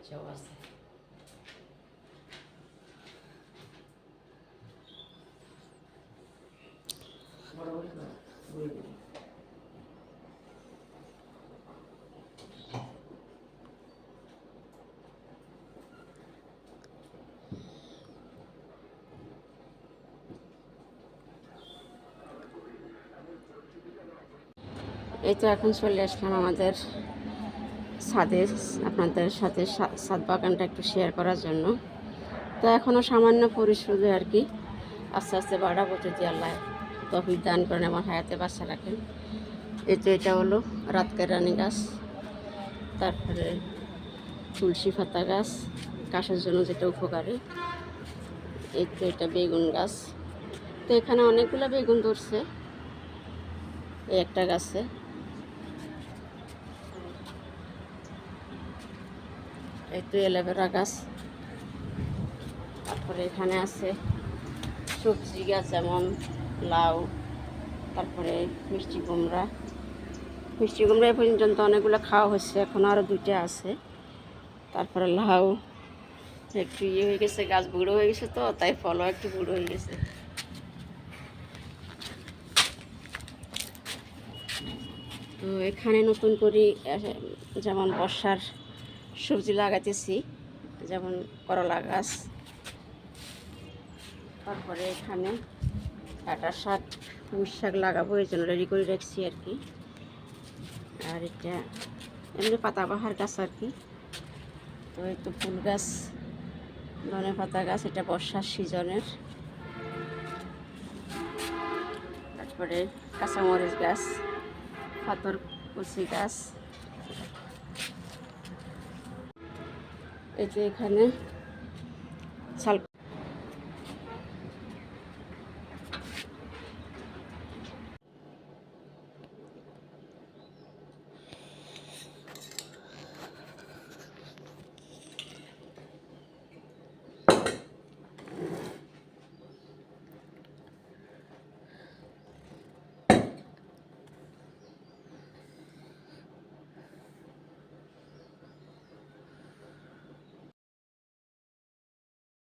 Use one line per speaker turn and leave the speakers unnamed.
মরিচাও আছে। বড় বড় করে এই তো এখন চলে আসলাম আমাদের ছাদে, আপনাদের সাথে ছাদ বাগানটা একটু শেয়ার করার জন্য। তো এখনও সামান্য পরিশ্রুত আর কি, আস্তে আস্তে বাড়াবো যদি আল্লাহ তৌফিক দান করেন আমার হায়াতে বাচ্চা রাখেন। এই তো এটা হলো রাতকেরানি গাছ, তারপরে তুলসী পাতা গাছ, কাশের জন্য যেটা উপকারী। এই তো এটা বেগুন গাছ। তো এখানে অনেকগুলো বেগুন ধরছে এই একটা গাছে। এই তো অ্যালোভেরা গাছ। তারপরে এখানে আছে সবজি গাছ, যেমন লাউ, তারপরে মিষ্টি কুমড়া। মিষ্টি কুমড়া এ পর্যন্ত অনেকগুলো খাওয়া হচ্ছে, এখন আরও দুইটা আছে। তারপরে লাউ একটু ইয়ে হয়ে গেছে, গাছ বুড়ো হয়ে গেছে, তো তাই ফলও একটু বুড়ো হয়ে গেছে। তো এখানে নতুন করে যেমন বর্ষার সবজি লাগাইতেছি, যেমন করলা গাছ। তারপরে এখানে ডাঁটা শাক, পুঁই শাক লাগাবো, এই জন্য রেডি করে রাখছি আর কি। আর এটা এমনি পাতাবাহার গাছ আর কি। তো এই তো ফুল গাছ, ধনে পাতা গাছ, এটা বর্ষার সিজনের। তারপরে কাঁচামরিচ গাছ, পাথর কুচি গাছ। এই যে এখানে